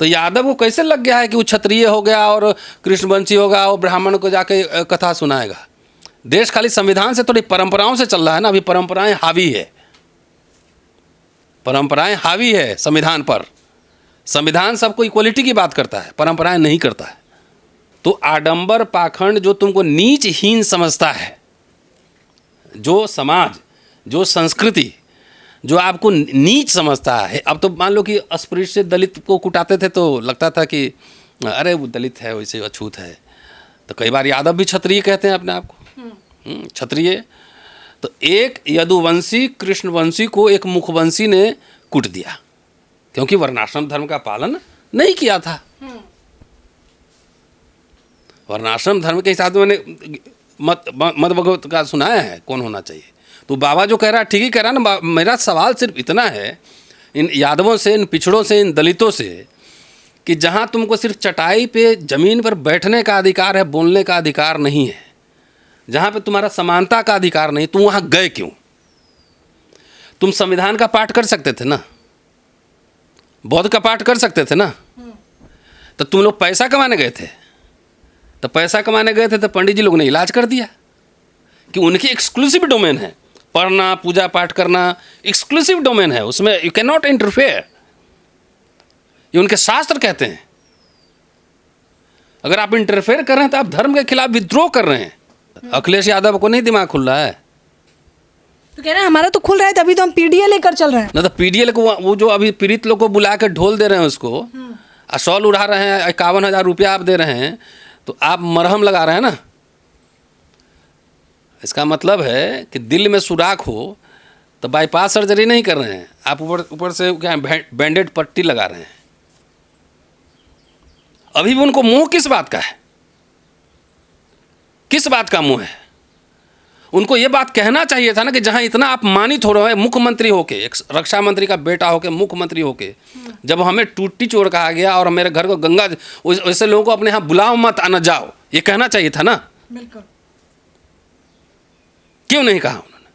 तो यादव को कैसे लग गया है कि वो क्षत्रिय हो गया और कृष्णवंशी होगा और ब्राह्मण को जाके कथा सुनाएगा। देश खाली संविधान से थोड़ी परंपराओं से चल रहा है ना। अभी परंपराएं हावी है, परंपराएं हावी है संविधान पर। संविधान सबको इक्वलिटी की बात करता है, परंपराएं नहीं करता है। तो आडंबर पाखंड जो तुमको नीच हीन समझता है, जो समाज, जो संस्कृति जो आपको नीच समझता है। अब तो मान लो कि अस्पृश्य दलित को कुटाते थे तो लगता था कि अरे वो दलित है, वैसे अछूत है। तो कई बार यादव भी क्षत्रिय कहते हैं अपने आप को, क्षत्रिय। तो एक यदुवंशी कृष्णवंशी को एक मुखवंशी ने कूट दिया क्योंकि वर्णाश्रम धर्म का पालन नहीं किया था। वर्णाश्रम धर्म के हिसाब से मैंने मत भगवत का सुनाया है कौन होना चाहिए। तो बाबा जो कह रहा है ठीक ही कह रहा है ना। मेरा सवाल सिर्फ इतना है इन यादवों से, इन पिछड़ों से, इन दलितों से कि जहाँ तुमको सिर्फ चटाई पे ज़मीन पर बैठने का अधिकार है, बोलने का अधिकार नहीं है, जहाँ पे तुम्हारा समानता का अधिकार नहीं, तुम वहाँ गए क्यों? तुम संविधान का पाठ कर सकते थे ना, बौद्ध का पाठ कर सकते थे ना। तो तुम लोग पैसा कमाने गए थे, तो पैसा कमाने गए थे तो पंडित जी लोग ने इलाज कर दिया कि उनकी एक्सक्लूसिव डोमेन है, पढ़ना पूजा पाठ करना एक्सक्लूसिव डोमेन है, उसमें यू कैन नॉट इंटरफेयर। ये उनके शास्त्र कहते हैं। अगर आप इंटरफेयर कर रहे हैं तो आप धर्म के खिलाफ विद्रोह कर रहे हैं। अखिलेश यादव को नहीं दिमाग खुल रहा है तो कह रहे हैं हमारा तो खुल रहा है, तभी तो हम पीडीए लेकर चल रहे हैं ना। तो पीडीएल को वो जो अभी पीड़ित लोग को बुला कर ढोल दे रहे हैं, उसको शॉल उड़ा रहे हैं, 51,000 रुपया आप दे रहे हैं, तो आप मरहम लगा रहे हैं ना। इसका मतलब है कि दिल में सुराख हो तो बाईपास सर्जरी नहीं कर रहे हैं आप, ऊपर से क्या बैंडेड पट्टी लगा रहे हैं। अभी भी उनको मुंह किस बात का है? किस बात का मुंह है? उनको ये बात कहना चाहिए था ना कि जहां इतना अपमानित हो रहे हैं, मुख्यमंत्री होके, एक रक्षा मंत्री का बेटा होके, मुख्यमंत्री होके, जब हमें टूटी चोर कहा गया और मेरे घर को गंगा, वैसे लोगों को अपने यहाँ बुलाओ मत, आना जाओ, ये कहना चाहिए था ना। बिल्कुल। क्यों नहीं कहा उन्होंने?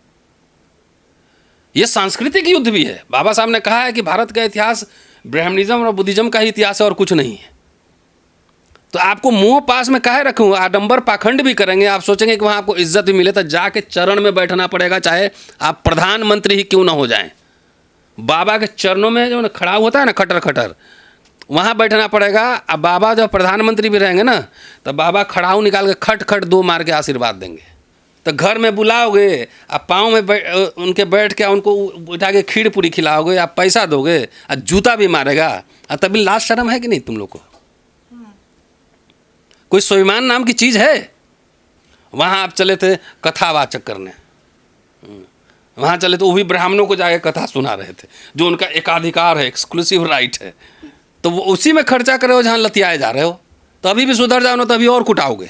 ये सांस्कृतिक युद्ध भी है। बाबा साहब ने कहा है कि भारत का इतिहास ब्राह्मणिज्म और बुद्धिज्म का ही इतिहास है और कुछ नहीं है। तो आपको मुंह पास में काहे रखूँ? आडंबर पाखंड भी करेंगे, आप सोचेंगे कि वहाँ आपको इज्जत भी मिले, तो जाके चरण में बैठना पड़ेगा, चाहे आप प्रधानमंत्री ही क्यों ना हो जाएं। बाबा के चरणों में जो खड़ा होता है ना, खटर खटर, वहाँ बैठना पड़ेगा। अब बाबा जब प्रधानमंत्री भी रहेंगे ना, तो बाबा खड़ाऊ निकाल के खट खट 2 मार के आशीर्वाद देंगे। तो घर में बुलाओगे, आप पाँव में उनके बैठ के उनको उठा के खीर पूरी खिलाओगे, आप पैसा दोगे और जूता भी मारेगा, और तभी लाज शर्म है कि नहीं तुम लोग को? कोई स्वाभिमान नाम की चीज़ है? वहाँ आप चले थे कथावाचक करने, वहाँ चले तो वो भी ब्राह्मणों को जाके कथा सुना रहे थे, जो उनका एकाधिकार है, एक्सक्लूसिव राइट है। तो वो उसी में खर्चा कर रहे हो जहाँ लतियाए जा रहे हो। तो अभी भी सुधर जाओ ना, तो अभी और कुटाओगे।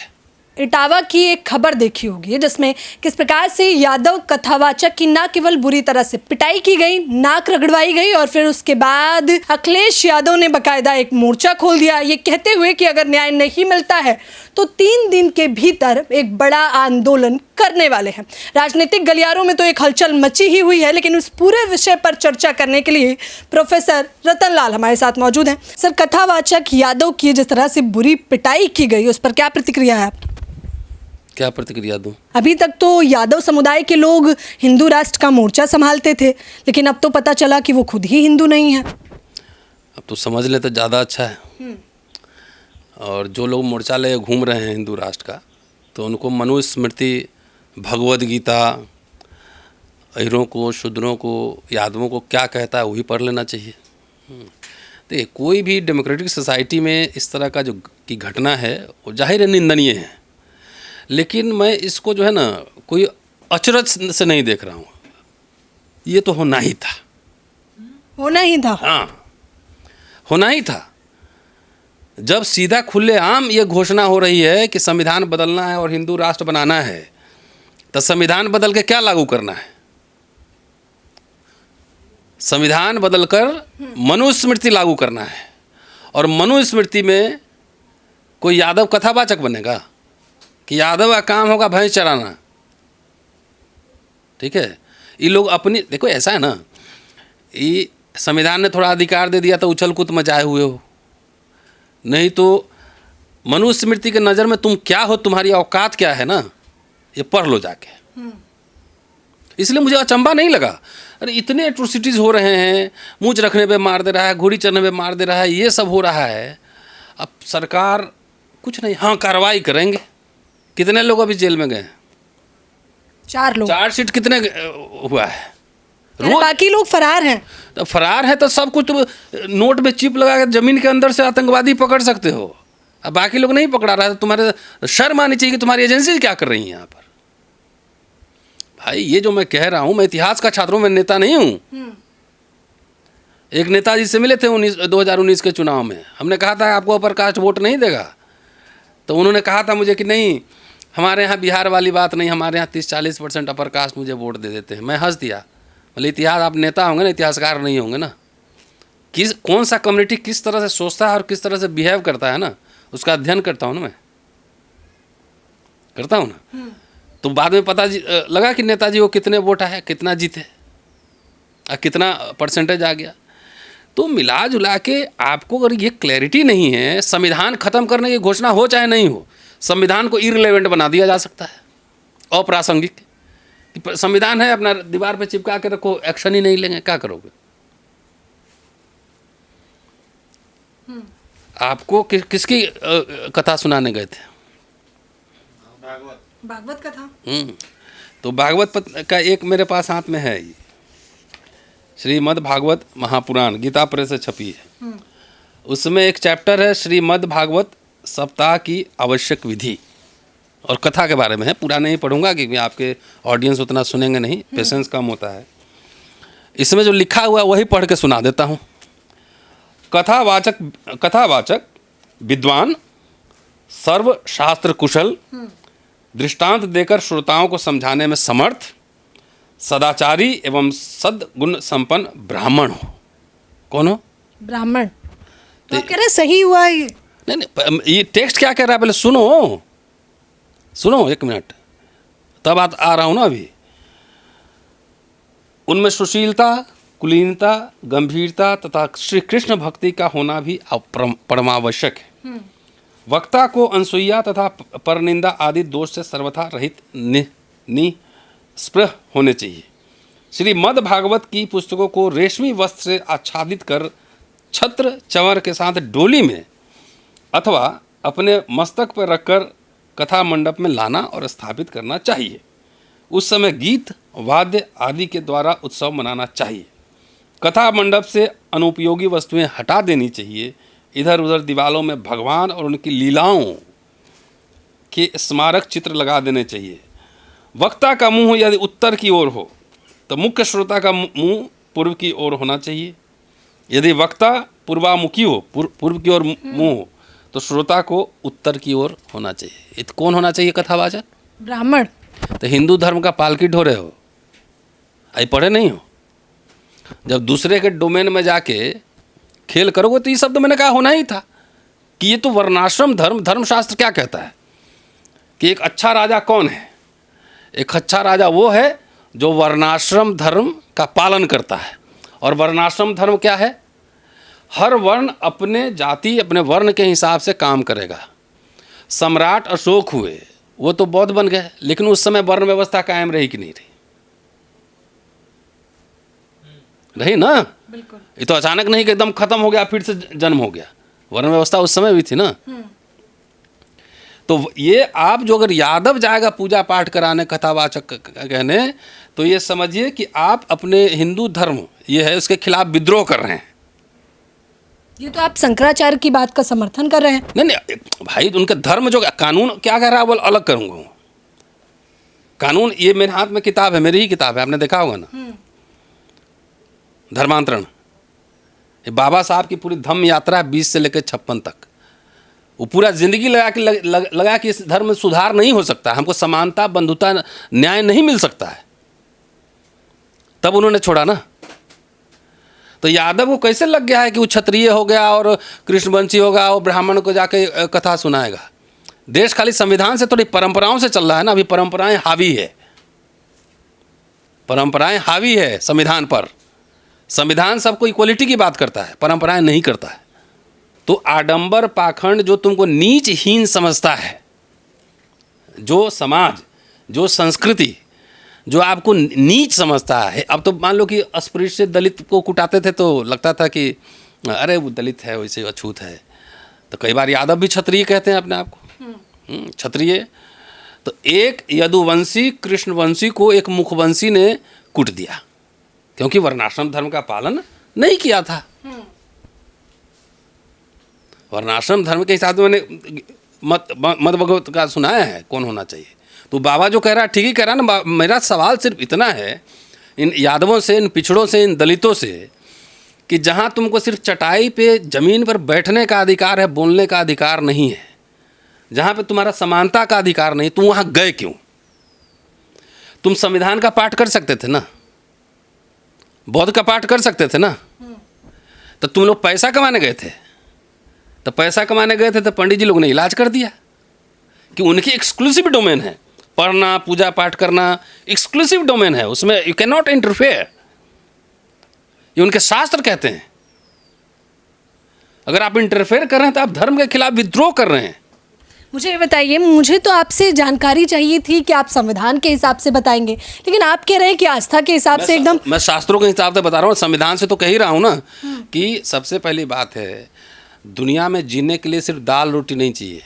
इटावा की एक खबर देखी होगी जिसमें किस प्रकार से यादव कथावाचक की न केवल बुरी तरह से पिटाई की गई, नाक रगड़वाई गई, और फिर उसके बाद अखिलेश यादव ने बकायदा एक मोर्चा खोल दिया, ये कहते हुए कि अगर न्याय नहीं मिलता है तो 3 दिन के भीतर एक बड़ा आंदोलन करने वाले हैं। राजनीतिक गलियारों में तो एक हलचल मची ही हुई है, लेकिन उस पूरे विषय पर चर्चा करने के लिए प्रोफेसर रतन लाल हमारे साथ मौजूद हैं। सर, कथावाचक यादव की जिस तरह से बुरी पिटाई की गई, उस पर क्या प्रतिक्रिया है आपकी? क्या प्रतिक्रिया दूं? अभी तक तो यादव समुदाय के लोग हिंदू राष्ट्र का मोर्चा संभालते थे, लेकिन अब तो पता चला कि वो खुद ही हिंदू नहीं है। अब तो समझ ले तो ज़्यादा अच्छा है। और जो लोग मोर्चा ले घूम रहे हैं हिंदू राष्ट्र का, तो उनको मनुस्मृति, भगवद गीता, अहिरों को, शूद्रों को, यादवों को क्या कहता है वही पढ़ लेना चाहिए। देखिए, कोई भी डेमोक्रेटिक सोसाइटी में इस तरह का जो की घटना है वो जाहिर है निंदनीय है, लेकिन मैं इसको जो है ना कोई अचरज से नहीं देख रहा हूँ। ये तो होना ही था, होना ही था। हाँ, होना ही था। जब सीधा खुलेआम ये घोषणा हो रही है कि संविधान बदलना है और हिंदू राष्ट्र बनाना है, तो संविधान बदल के क्या लागू करना है? संविधान बदलकर मनुस्मृति लागू करना है, और मनुस्मृति में कोई यादव कथावाचक बनेगा कि यादव का काम होगा भैंस चराना? ठीक है, ये लोग अपनी, देखो ऐसा है ना, ये संविधान ने थोड़ा अधिकार दे दिया तो उछल कूद मचाए हुए हो, नहीं तो मनुस्मृति के नज़र में तुम क्या हो, तुम्हारी औकात क्या है ना, ये पढ़ लो जाके। इसलिए मुझे अचंभा नहीं लगा। अरे इतने एट्रोसिटीज़ हो रहे हैं, मूंछ रखने पे मार दे रहा है, घोड़ी चढ़ने पे मार दे रहा है, ये सब हो रहा है। अब सरकार कुछ नहीं, हाँ कार्रवाई करेंगे। कितने लोग अभी जेल में गए हैं? 4 लोग। चार्जशीट कितने हुआ है? बाकी लोग फरार हैं। तो फरार है तो सब कुछ तुम नोट में चिप लगा के जमीन के अंदर से आतंकवादी पकड़ सकते हो। अब बाकी लोग नहीं पकड़ा रहा है तो तुम्हारे शर्म आनी चाहिए कि तुम्हारी एजेंसी क्या कर रही है यहाँ पर। भाई ये जो मैं कह रहा हूँ, मैं इतिहास का छात्रों में नेता नहीं हूँ। एक नेताजी से मिले थे 2019 के चुनाव में, हमने कहा था आपको अपर कास्ट वोट नहीं देगा, तो उन्होंने कहा था मुझे कि नहीं हमारे यहाँ बिहार वाली बात नहीं, हमारे यहाँ 30-40% अपर कास्ट मुझे वोट दे देते हैं। मैं हंस दिया, बोले इतिहास आप नेता होंगे ना, इतिहासकार नहीं होंगे ना। कौन सा कम्युनिटी किस तरह से सोचता है और किस तरह से बिहेव करता है ना, उसका अध्ययन करता हूँ ना, मैं करता हूँ ना। तो बाद में पता लगा कि नेताजी वो कितने वोट आए, कितना जीते और कितना परसेंटेज आ गया। तो मिला जुला के आपको अगर ये क्लैरिटी नहीं है, संविधान खत्म करने की घोषणा हो चाहे नहीं हो, संविधान को इररिलेवेंट बना दिया जा सकता है, अप्रासंगिक। संविधान है, अपना दीवार पे चिपका के रखो, एक्शन ही नहीं लेंगे, क्या करोगे? आपको किसकी कथा सुनाने गए थे? भागवत कथा। तो भागवत का एक मेरे पास हाथ में है, श्रीमद् भागवत महापुराण, गीता प्रेस से छपी है। उसमें एक चैप्टर है श्रीमद् भागवत सप्ताह की आवश्यक विधि, और कथा के बारे में है। पूरा नहीं पढ़ूंगा क्योंकि आपके ऑडियंस उतना सुनेंगे नहीं, पेशेंस कम होता है। इसमें जो लिखा हुआ है वही पढ़ के सुना देता हूँ। कथावाचक विद्वान, सर्वशास्त्र कुशल, दृष्टांत देकर श्रोताओं को समझाने में समर्थ, सदाचारी एवं सद्गुण संपन्न ब्राह्मण हो। कौन हो? ब्राह्मण। तो कह रहे सही हुआ है ये? नहीं, ये टेक्स्ट क्या कह रहा है पहले सुनो 1 मिनट, तब आ रहा हूँ ना। अभी उनमें सुशीलता, कुलीनता, गंभीरता तथा श्री कृष्ण भक्ति का होना भी परमावश्यक है। वक्ता को अनसुईया तथा परनिंदा आदि दोष से सर्वथा रहित निस्पृह होने चाहिए। श्रीमद् भागवत की पुस्तकों को रेशमी वस्त्र से आच्छादित कर छत्र चंवर के साथ डोली में अथवा अपने मस्तक पर रखकर कथा मंडप में लाना और स्थापित करना चाहिए। उस समय गीत, वाद्य आदि के द्वारा उत्सव मनाना चाहिए। कथा मंडप से अनुपयोगी वस्तुएं हटा देनी चाहिए। इधर उधर दीवालों में भगवान और उनकी लीलाओं के स्मारक चित्र लगा देने चाहिए। वक्ता का मुंह यदि उत्तर की ओर हो तो मुख्य श्रोता का मुंह पूर्व की ओर होना चाहिए। यदि वक्ता पूर्वामुखी हो, पूर्व की ओर मुंह हो, तो श्रोता को उत्तर की ओर होना चाहिए। कौन होना चाहिए कथावाचक? ब्राह्मण। तो हिंदू धर्म का पालकी ढोरे हो, आई पढ़े नहीं हो? जब दूसरे के डोमेन में जाके खेल करोगे तो ये शब्द मैंने कहा होना ही था कि ये तो वर्णाश्रम धर्मशास्त्र क्या कहता है कि एक अच्छा राजा कौन है? एक अच्छा राजा वो है जो वर्णाश्रम धर्म का पालन करता है। और वर्णाश्रम धर्म क्या है? हर वर्ण अपने जाति, अपने वर्ण के हिसाब से काम करेगा। सम्राट अशोक हुए, वो तो बौद्ध बन गए, लेकिन उस समय वर्ण व्यवस्था कायम रही कि नहीं रही? रही ना। बिल्कुल। ये तो अचानक नहीं कि एकदम खत्म हो गया फिर से जन्म हो गया, वर्ण व्यवस्था उस समय भी थी ना। तो ये आप जो अगर यादव जाएगा पूजा पाठ कराने, कथावाचक कहने, तो ये समझिए कि आप अपने हिंदू धर्म ये है उसके खिलाफ विद्रोह कर रहे हैं। ये तो आप शंकराचार्य की बात का समर्थन कर रहे हैं। नहीं भाई, उनके धर्म जो कानून क्या कह रहा है वो अलग करूँगा। कानून ये मेरे हाथ में किताब है, मेरी ही किताब है, आपने देखा होगा ना, धर्मांतरण। ये बाबा साहब की पूरी धम्म यात्रा 20 से लेकर 56 तक, वो पूरा जिंदगी लगा कि इस धर्म में सुधार नहीं हो सकता, हमको समानता, बंधुता, न्याय नहीं मिल सकता है, तब उन्होंने छोड़ा ना। तो यादव को कैसे लग गया है कि वो क्षत्रिय हो गया और कृष्णवंशी होगा और ब्राह्मण को जाके कथा सुनाएगा? देश खाली संविधान से थोड़ी परंपराओं से चल रहा है ना। अभी परंपराएं हावी है, परंपराएं हावी है संविधान पर। संविधान सबको इक्वलिटी की बात करता है, परंपराएं नहीं करता है। तो आडंबर पाखंड जो तुमको नीचहीन समझता है, जो समाज, जो संस्कृति जो आपको नीच समझता है। अब तो मान लो कि अस्पृश्य दलित को कुटाते थे तो लगता था कि अरे वो दलित है, वैसे अछूत है। तो कई बार यादव भी क्षत्रिय कहते हैं अपने आप को, क्षत्रिय। तो एक यदुवंशी कृष्णवंशी को एक मुखवंशी ने कूट दिया क्योंकि वर्णाश्रम धर्म का पालन नहीं किया था। वर्णाश्रम धर्म के हिसाब से मैंने मत भगवत का सुनाया है कौन होना चाहिए। तो बाबा जो कह रहा है ठीक ही कह रहा है ना। मेरा सवाल सिर्फ इतना है इन यादवों से, इन पिछड़ों से, इन दलितों से कि जहाँ तुमको सिर्फ चटाई पे ज़मीन पर बैठने का अधिकार है, बोलने का अधिकार नहीं है, जहाँ पे तुम्हारा समानता का अधिकार नहीं, तुम वहाँ गए क्यों? तुम संविधान का पाठ कर सकते थे ना, बौद्ध का पाठ कर सकते थे ना। तो तुम लोग पैसा कमाने गए थे, तो पैसा कमाने गए थे तो पंडित जी लोग ने इलाज कर दिया कि उनकी एक्सक्लूसिव डोमेन है, पढ़ना पूजा पाठ करना एक्सक्लूसिव डोमेन है, उसमें यू कैन नॉट इंटरफेयर। ये उनके शास्त्र कहते हैं। अगर आप इंटरफेयर कर रहे हैं तो आप धर्म के खिलाफ विद्रोह कर रहे हैं। मुझे ये बताइए, मुझे तो आपसे जानकारी चाहिए थी कि आप संविधान के हिसाब से बताएंगे, लेकिन आप कह रहे हैं कि आस्था के हिसाब से एकदम। मैं शास्त्रों के हिसाब से बता रहा हूँ, संविधान से तो कह ही रहा हूँ ना कि सबसे पहली बात है दुनिया में जीने के लिए सिर्फ दाल रोटी नहीं चाहिए।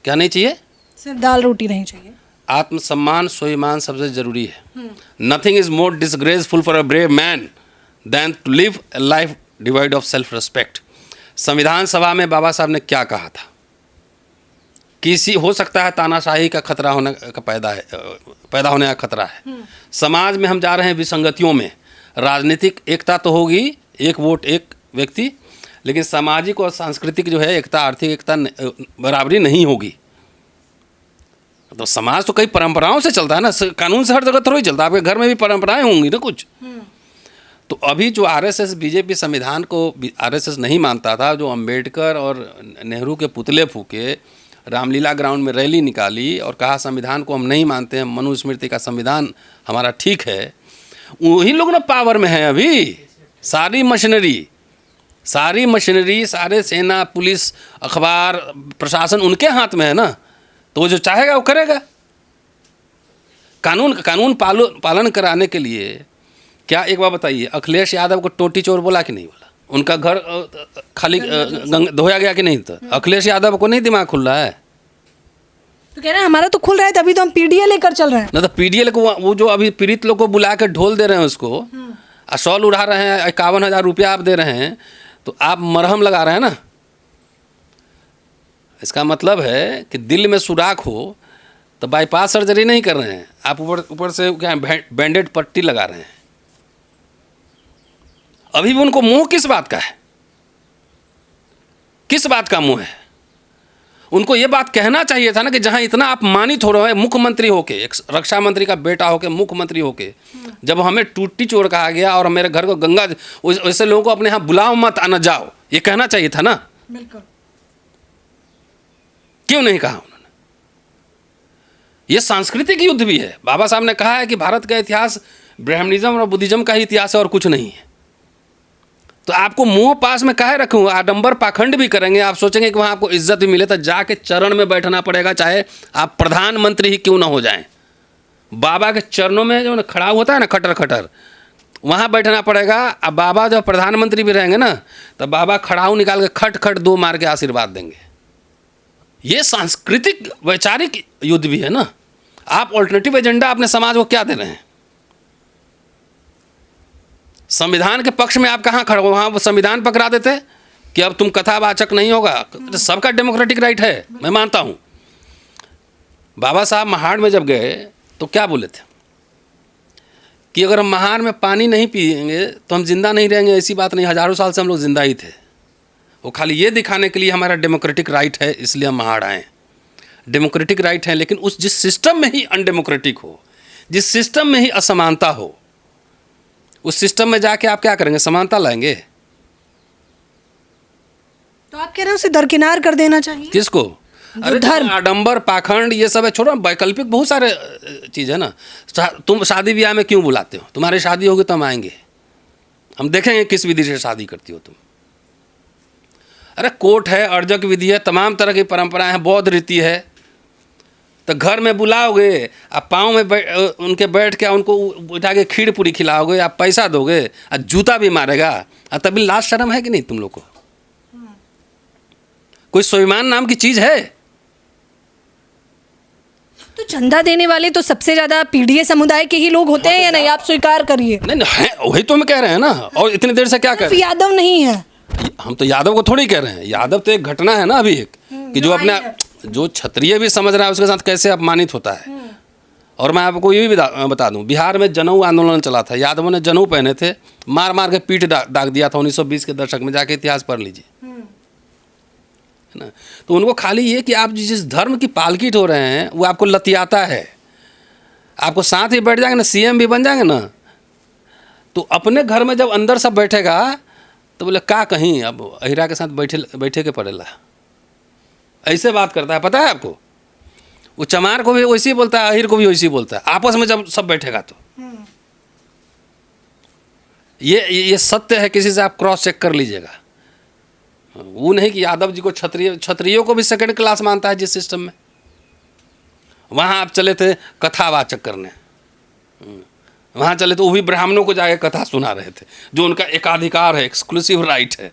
क्या नहीं चाहिए? सिर्फ दाल रोटी नहीं चाहिए। आत्मसम्मान, स्वाभिमान सबसे जरूरी है। Nothing is more disgraceful for a brave man than to live a life devoid of self respect. संविधान सभा में बाबा साहब ने क्या कहा था? किसी हो सकता है तानाशाही का खतरा होने का पैदा होने का खतरा है। समाज में हम जा रहे हैं विसंगतियों में। राजनीतिक एकता तो होगी, एक वोट एक व्यक्ति, लेकिन सामाजिक और सांस्कृतिक जो है एकता, आर्थिक एकता बराबरी नहीं होगी। तो समाज तो कई परंपराओं से चलता है ना, कानून से हर जगह थोड़ी चलता है। आपके घर में भी परंपराएं होंगी ना कुछ। तो अभी जो आरएसएस बीजेपी संविधान को आरएसएस नहीं मानता था, जो अंबेडकर और नेहरू के पुतले फूके, रामलीला ग्राउंड में रैली निकाली और कहा संविधान को हम नहीं मानते हैं, मनुस्मृति का संविधान हमारा ठीक है, वही लोग ना पावर में है अभी। सारी मशीनरी, सारे सेना, पुलिस, अखबार, प्रशासन उनके हाथ में है ना। तो वो जो चाहेगा वो करेगा। कानून पालन कराने के लिए क्या, एक बार बताइए, अखिलेश यादव को टोटी चोर बोला कि नहीं बोला? उनका घर खाली धोया गया कि नहीं? था अखिलेश यादव को नहीं दिमाग खुल रहा है? तो कह रहे हैं हमारा तो खुल रहा है, तभी तो हम पीडीए लेकर चल रहे हैं ना। तो पीडीए को वो जो अभी पीड़ित लोग को बुला कर ढोल दे रहे हैं, उसको शॉल उड़ा रहे हैं, 51,000 रुपया आप दे रहे हैं, तो आप मरहम लगा रहे हैं ना। इसका मतलब है कि दिल में सुराख हो तो बाईपास सर्जरी नहीं कर रहे हैं आप, ऊपर से क्या बैंडेड पट्टी लगा रहे हैं। अभी भी उनको मुंह किस बात का है? किस बात का मुंह है? उनको ये बात कहना चाहिए था ना कि जहां इतना अपमानित हो रहे हैं, मुख्यमंत्री होके, एक रक्षा मंत्री का बेटा होके, मुख्यमंत्री होके, जब हमें टूटी चोर कहा गया और मेरे घर को गंगा, वैसे लोगों को अपने यहाँ बुलाओ मत, आना जाओ, ये कहना चाहिए था ना। बिल्कुल। क्यों नहीं कहा उन्होंने? ये सांस्कृतिक युद्ध भी है। बाबा साहब ने कहा है कि भारत का इतिहास ब्राह्मणिज्म और बुद्धिज्म का ही इतिहास है और कुछ नहीं है। तो आपको मुंह पास में काहे रखूँ? आडंबर पाखंड भी करेंगे, आप सोचेंगे कि वहाँ आपको इज्जत भी मिले, तो जाके चरण में बैठना पड़ेगा, चाहे आप प्रधानमंत्री ही क्यों ना हो जाएं। बाबा के चरणों में जो खड़ा होता है ना, खटर खटर, वहाँ बैठना पड़ेगा। अब बाबा जब प्रधानमंत्री भी रहेंगे ना, तो बाबा खड़ाऊ निकाल के खट खट 2 मार के आशीर्वाद देंगे। ये सांस्कृतिक वैचारिक युद्ध भी है ना। आप ऑल्टरनेटिव एजेंडा अपने समाज को क्या दे रहे हैं? संविधान के पक्ष में आप कहाँ खड़े हो? वहाँ संविधान पकड़ा देते कि अब तुम कथावाचक नहीं होगा। सबका डेमोक्रेटिक राइट है, मैं मानता हूँ। बाबा साहब महाड़ में जब गए तो क्या बोले थे कि अगर हम महाड़ में पानी नहीं पिएंगे तो हम जिंदा नहीं रहेंगे। ऐसी बात नहीं, हजारों साल से हम लोग जिंदा ही थे। वो खाली ये दिखाने के लिए हमारा डेमोक्रेटिक राइट है, इसलिए हम महाड़ आए। डेमोक्रेटिक राइट है, लेकिन उस जिस सिस्टम में ही अनडेमोक्रेटिक हो, जिस सिस्टम में ही असमानता हो, उस सिस्टम में जाके आप क्या करेंगे? समानता लाएंगे? तो आप कह रहे हैं उसे दरकिनार कर देना चाहिए। किसको? अरे धर्म, आडंबर, पाखंड, ये सब है, छोड़ो। वैकल्पिक बहुत सारे चीज़ है ना। तुम शादी ब्याह में क्यों बुलाते हो? तुम्हारी शादी होगी तो हम आएंगे, हम देखेंगे किस विधि से शादी करती हो तुम। अरे कोर्ट है, अर्जक विधि है, तमाम तरह की परंपराएं हैं, बौद्ध रीति है। तो घर में बुलाओगे, आप पाँव में उनके बैठ के उनको उठा के खीर पूरी खिलाओगे, आप पैसा दोगे और जूता भी मारेगा, तभी लाज शर्म है कि नहीं तुम लोग को? कोई स्वाभिमान नाम की चीज़ है? तो चंदा देने वाले तो सबसे ज्यादा पीढ़ीय समुदाय के ही लोग होते हैं या नहीं, आप स्वीकार करिए। नहीं है, वही तो हम कह रहे हैं ना। और इतनी देर से क्या कर रहे हैं? यादव नहीं है, हम तो यादव को थोड़ी कह रहे हैं। यादव तो एक घटना है ना अभी एक, कि जो अपने जो क्षत्रिय भी समझ रहा है उसके साथ कैसे अपमानित होता है। और मैं आपको ये भी बता दूं, बिहार में जनेऊ आंदोलन चला था, यादवों ने जनेऊ पहने थे, मार मार के पीठ दाग दिया था 1920 के दशक में, जाके इतिहास पढ़ लीजिए, है ना। तो उनको खाली ये कि आप जिस धर्म की पालकी ढो रहे हैं वो आपको लतियाता है, आपको साथ ही बैठ जाएंगे ना, सीएम भी बन जाएंगे ना, तो अपने घर में जब अंदर सब बैठेगा तो बोले का कहीं अब अहिरा के साथ बैठे के पड़ेला, ऐसे बात करता है। पता है आपको, वो चमार को भी वैसे ही बोलता है, अहिर को भी वैसे ही बोलता है, आपस में जब सब बैठेगा तो। ये सत्य है, किसी से आप क्रॉस चेक कर लीजिएगा। वो नहीं कि यादव जी को क्षत्रियों को भी सेकंड क्लास मानता है जिस सिस्टम में। वहाँ आप चले थे कथावाचक करने, वहाँ चले तो वो भी ब्राह्मणों को जाके कथा सुना रहे थे, जो उनका एकाधिकार है, एक्सक्लूसिव राइट है।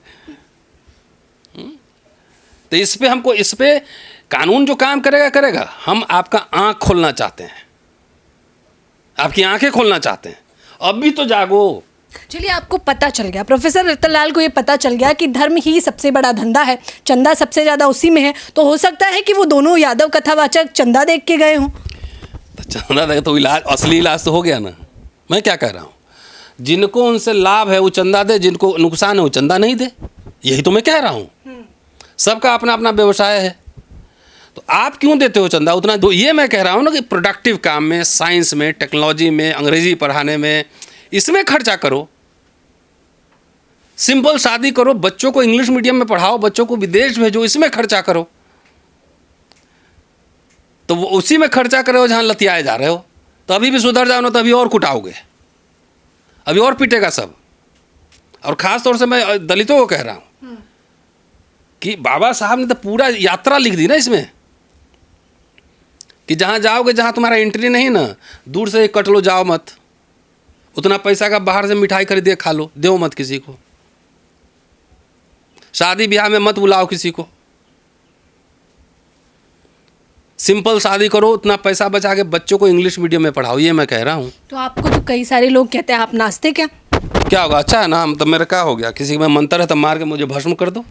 तो इस पे कानून जो काम करेगा करेगा। हम आपका आँख खोलना चाहते हैं, आपकी आंखें खोलना चाहते हैं, अब भी तो जागो। चलिए, आपको पता चल गया, प्रोफेसर रतनलाल को ये पता चल गया कि धर्म ही सबसे बड़ा धंधा है, चंदा सबसे ज़्यादा उसी में है, तो हो सकता है कि वो दोनों यादव कथावाचक चंदा देख के गए हों। तो चंदा देख तो इलाज, असली इलाज तो हो गया ना। मैं क्या कह रहा हूँ, जिनको उनसे लाभ है वो चंदा दे, जिनको नुकसान है वो चंदा नहीं दे, यही तो मैं कह रहा हूँ। सबका अपना अपना व्यवसाय है, तो आप क्यों देते हो चंदा उतना दो। ये मैं कह रहा हूँ ना कि प्रोडक्टिव काम में, साइंस में, टेक्नोलॉजी में, अंग्रेजी पढ़ाने में, इसमें खर्चा करो। सिंपल शादी करो, बच्चों को इंग्लिश मीडियम में पढ़ाओ, बच्चों को विदेश भेजो, इसमें खर्चा करो। तो वो उसी में खर्चा करो जहाँ लतियाए जा रहे हो। तो अभी भी सुधर जाओ ना, तो अभी और कुटाओगे, अभी और पीटेगा सब। और ख़ास तौर से मैं दलितों को कह रहा हूँ कि बाबा साहब ने तो पूरा यात्रा लिख दी ना इसमें, कि जहाँ जाओगे, जहाँ तुम्हारा एंट्री नहीं ना, दूर से कट लो, जाओ मत। उतना पैसा का बाहर से मिठाई खरीदे खा लो, दो मत किसी को। शादी ब्याह में मत बुलाओ किसी को, सिंपल शादी करो, उतना पैसा बचा के बच्चों को इंग्लिश मीडियम में पढ़ाओ, ये मैं कह रहा हूँ। तो आपको तो कई सारे लोग कहते हैं आप नास्तिक हैं। क्या होगा, अच्छा है ना, हम तो मेरा क्या हो गया, किसी में मंत्र है तो मार के मुझे भस्म कर दो।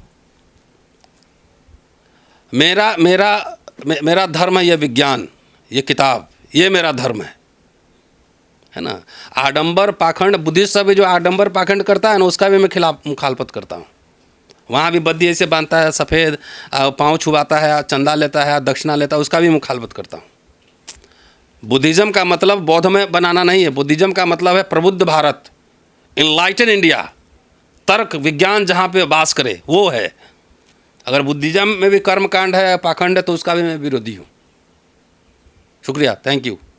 मेरा धर्म है ये विज्ञान, ये किताब, ये मेरा धर्म है ना। आडंबर पाखंड, बुद्धिस्ट सब जो आडंबर पाखंड करता है ना, उसका भी मैं मुखालफत करता हूँ। वहाँ भी बद्दी ऐसे बांधता है, सफ़ेद पाँव छुबाता है, चंदा लेता है, दक्षिणा लेता है, उसका भी मुखालफत करता हूँ। बुद्धिज़्म का मतलब बौद्ध में बनाना नहीं है, बुद्धिज़्म का मतलब है प्रबुद्ध भारत, इनलाइटन इंडिया, तर्क विज्ञान जहाँ पे वास करे वो है। अगर बुद्धिज़्म में भी कर्मकांड है, पाखंड है, तो उसका भी मैं विरोधी हूँ। शुक्रिया, थैंक यू।